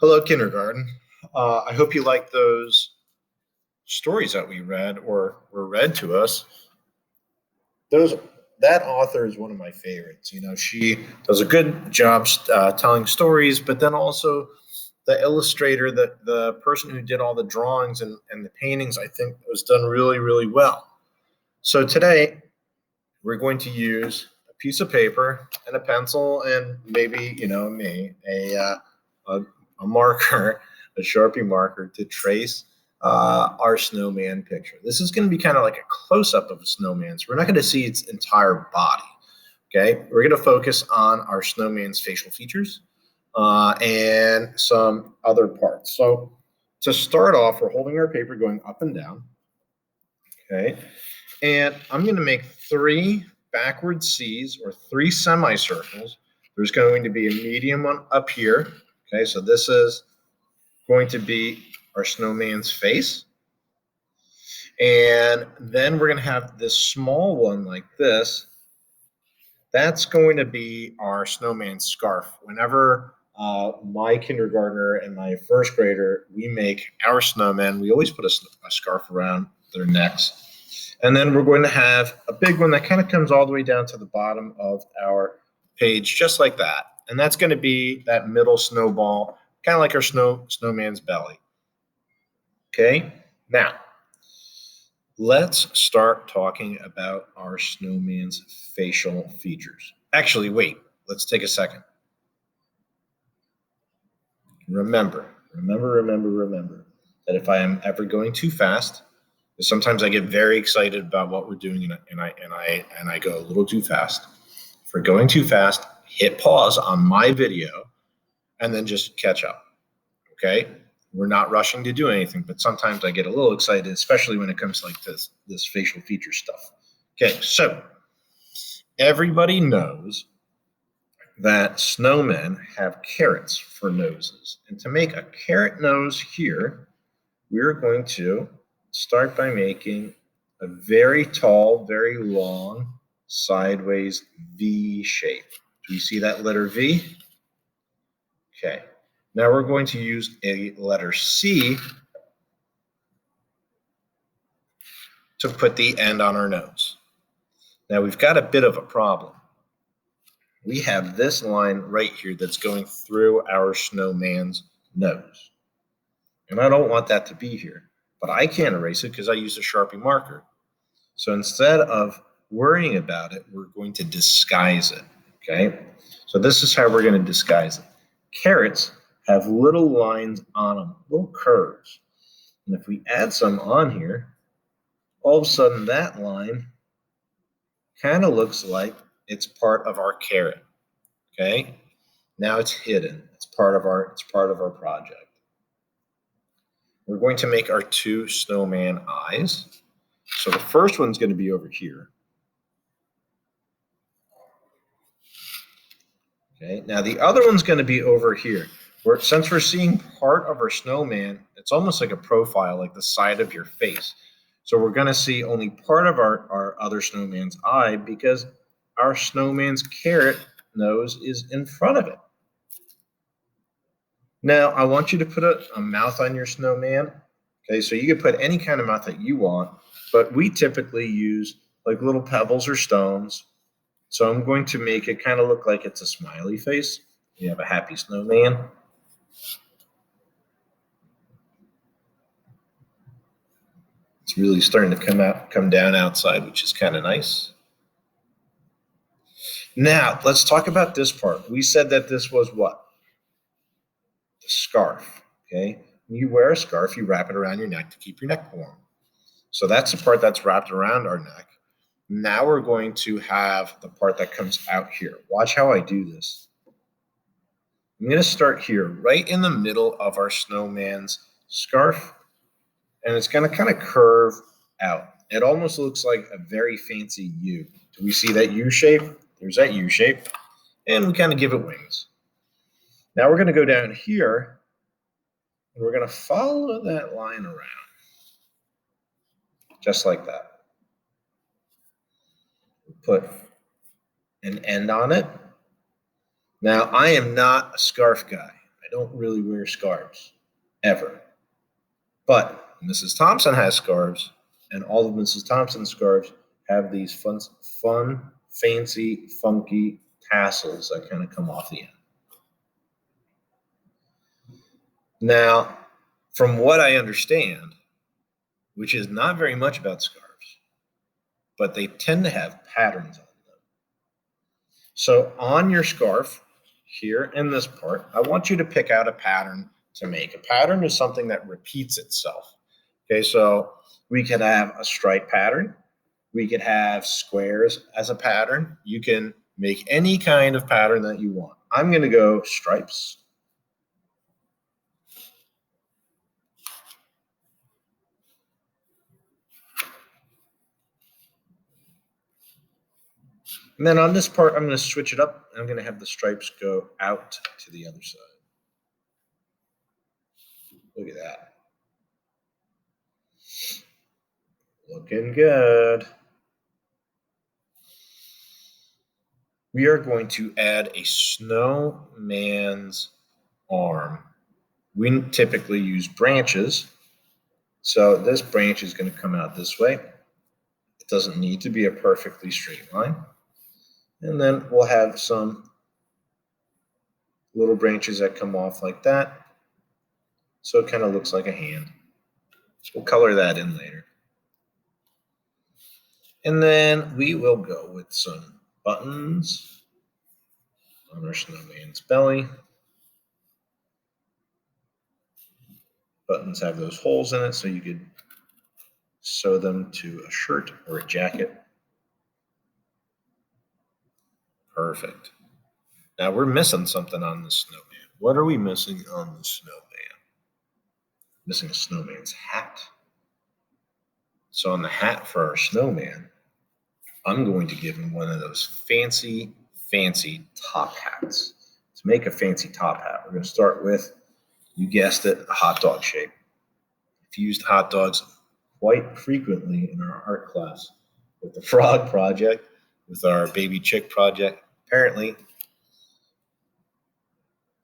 Hello, kindergarten. I hope you like those stories that we read or were read to us. Those that author is one of my favorites. She does a good job telling stories, but then also the illustrator, the person who did all the drawings and the paintings, I think was done really, really well. So today we're going to use a piece of paper and a pencil and maybe a marker, a Sharpie marker to trace our snowman picture. This is going to be kind of like a close-up of a snowman, so we're not going to see its entire body. Okay, we're going to focus on our snowman's facial features and some other parts. So to start off, we're holding our paper going up and down. Okay, and I'm going to make 3 backward C's or 3 semicircles. There's going to be a medium one up here. Okay, so this is going to be our snowman's face. And then we're going to have this small one like this. That's going to be our snowman's scarf. Whenever my kindergartner and my first grader, we make our snowmen, we always put a scarf around their necks. And then we're going to have a big one that kind of comes all the way down to the bottom of our page, just like that. And that's going to be that middle snowball, kind of like our snowman's belly. Okay, now let's start talking about our snowman's facial features. Actually, wait, let's take a second. Remember that if I am ever going too fast, because sometimes I get very excited about what we're doing and I go a little too fast. If we're going too fast, hit pause on my video and then just catch up. Okay? We're not rushing to do anything, but sometimes I get a little excited, especially when it comes to like this facial feature stuff. Okay, so everybody knows that snowmen have carrots for noses. And to make a carrot nose here, we're going to start by making a very tall, very long, sideways V shape. Do you see that letter V? Okay. Now we're going to use a letter C to put the end on our nose. Now we've got a bit of a problem. We have this line right here that's going through our snowman's nose. And I don't want that to be here, but I can't erase it because I used a Sharpie marker. So instead of worrying about it, we're going to disguise it, okay? So this is how we're going to disguise it. Carrots have little lines on them, little curves. And if we add some on here, all of a sudden that line kind of looks like it's part of our carrot. Okay? Now it's hidden. It's part of our project. We're going to make our 2 snowman eyes. So the first one's going to be over here. Okay? Now the other one's going to be over here. Since we're seeing part of our snowman, it's almost like a profile, like the side of your face. So we're going to see only part of our other snowman's eye because our snowman's carrot nose is in front of it. Now, I want you to put a mouth on your snowman. Okay, so you can put any kind of mouth that you want, but we typically use like little pebbles or stones. So I'm going to make it kind of look like it's a smiley face. You have a happy snowman. It's really starting to come down outside, which is kind of nice. Now, let's talk about this part. We said that this was what? The scarf, okay? When you wear a scarf, you wrap it around your neck to keep your neck warm. So that's the part that's wrapped around our neck. Now we're going to have the part that comes out here. Watch how I do this. I'm going to start here, right in the middle of our snowman's scarf, and it's going to kind of curve out. It almost looks like a very fancy U. Do we see that U shape? There's that U shape, and we kind of give it wings. Now we're going to go down here, and we're going to follow that line around, just like that. Put an end on it. Now, I am not a scarf guy. I don't really wear scarves, ever. But Mrs. Thompson has scarves, and all of Mrs. Thompson's scarves have these fun, fancy, funky tassels that kind of come off the end. Now, from what I understand, which is not very much about scarves, but they tend to have patterns on them. So on your scarf, here in this part, I want you to pick out a pattern to make. A pattern is something that repeats itself. Okay, so we could have a stripe pattern. We could have squares as a pattern. You can make any kind of pattern that you want. I'm going to go stripes. And then on this part, I'm going to switch it up. I'm going to have the stripes go out to the other side. Look at that. Looking good. We are going to add a snowman's arm. We typically use branches. So this branch is going to come out this way. It doesn't need to be a perfectly straight line. And then we'll have some little branches that come off like that. So it kind of looks like a hand. We'll color that in later. And then we will go with some buttons on our snowman's belly. Buttons have those holes in it, so you could sew them to a shirt or a jacket. Perfect. Now we're missing something on the snowman. What are we missing on the snowman? Missing a snowman's hat. So on the hat for our snowman, I'm going to give him one of those fancy, fancy top hats. To make a fancy top hat, we're going to start with, you guessed it, a hot dog shape. I've used hot dogs quite frequently in our art class with the frog project, with our baby chick project. Apparently,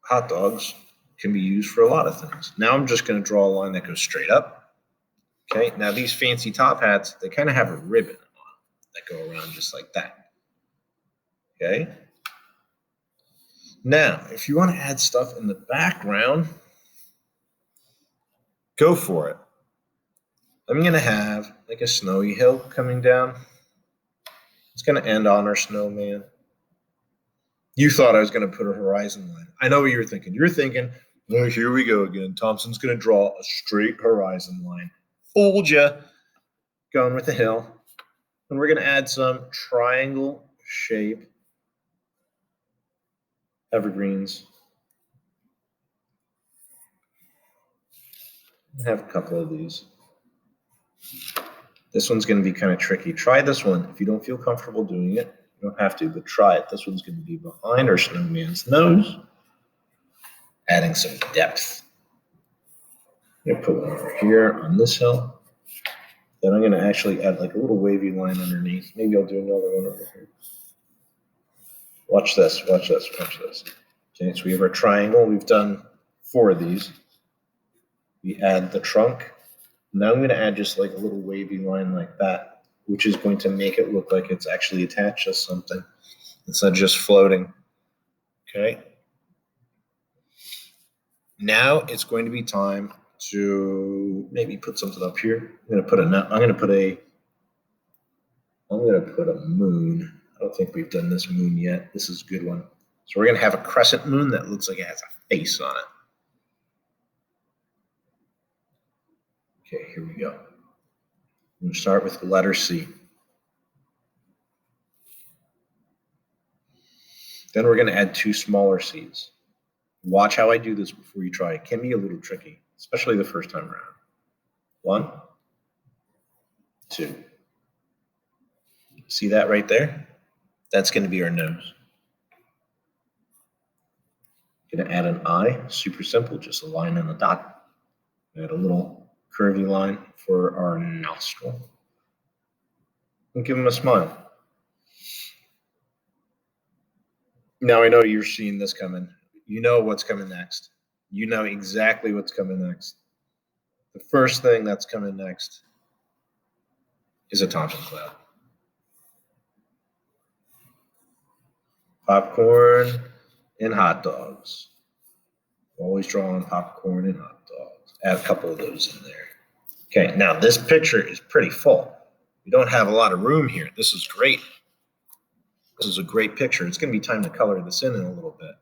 hot dogs can be used for a lot of things. Now I'm just going to draw a line that goes straight up. Okay, now these fancy top hats, they kind of have a ribbon on that go around just like that. Okay. Now, if you want to add stuff in the background, go for it. I'm going to have like a snowy hill coming down. It's going to end on our snowman. You thought I was going to put a horizon line. I know what you were thinking. You're thinking, oh, here we go again. Thompson's going to draw a straight horizon line. Fooled you. Going with the hill. And we're going to add some triangle shape evergreens. I have a couple of these. This one's going to be kind of tricky. Try this one. If you don't feel comfortable doing it, you don't have to, but try it. This one's going to be behind our snowman's nose, adding some depth. I'm going to put one over here on this hill. Then I'm going to actually add like a little wavy line underneath. Maybe I'll do another one over here. Watch this, watch this, watch this. Okay, so we have our triangle. We've done 4 of these. We add the trunk. Now I'm going to add just like a little wavy line like that, which is going to make it look like it's actually attached to something instead of just floating. Okay. Now it's going to be time to maybe put something up here. I'm going to put a moon. I don't think we've done this moon yet. This is a good one. So we're going to have a crescent moon that looks like it has a face on it. Okay, here we go. I'm going to start with the letter C. Then we're going to add 2 smaller C's. Watch how I do this before you try. It can be a little tricky, especially the first time around. 1, 2. See that right there? That's going to be our nose. Going to add an eye, super simple, just a line and a dot. Add a little curvy line for our nostril. And give him a smile. Now I know you're seeing this coming. You know what's coming next. you know exactly what's coming next. The first thing that's coming next is a Thompson cloud. Popcorn and hot dogs. Always drawing popcorn and hot dogs. Add a couple of those in there. Okay, now this picture is pretty full. We don't have a lot of room here. This is great. This is a great picture. It's going to be time to color this in a little bit.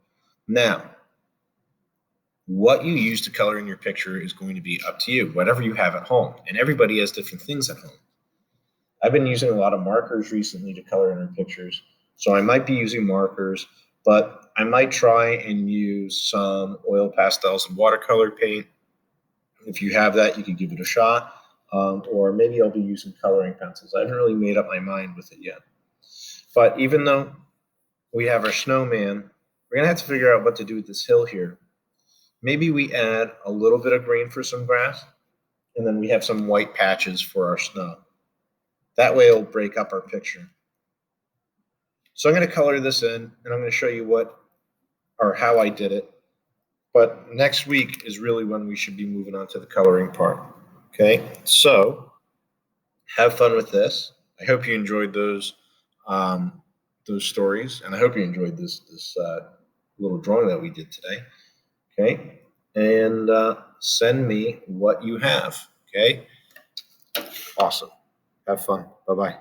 Now, what you use to color in your picture is going to be up to you, whatever you have at home. And everybody has different things at home. I've been using a lot of markers recently to color in our pictures. So I might be using markers, but I might try and use some oil pastels and watercolor paint. If you have that, you could give it a shot. Or maybe I'll be using coloring pencils. I haven't really made up my mind with it yet. But even though we have our snowman, we're going to have to figure out what to do with this hill here. Maybe we add a little bit of green for some grass, and then we have some white patches for our snow. That way it'll break up our picture. So I'm going to color this in, and I'm going to show you what or how I did it. But next week is really when we should be moving on to the coloring part. Okay, so have fun with this. I hope you enjoyed those stories, and I hope you enjoyed this little drawing that we did today. Okay, and send me what you have. Okay, awesome. Have fun. Bye-bye.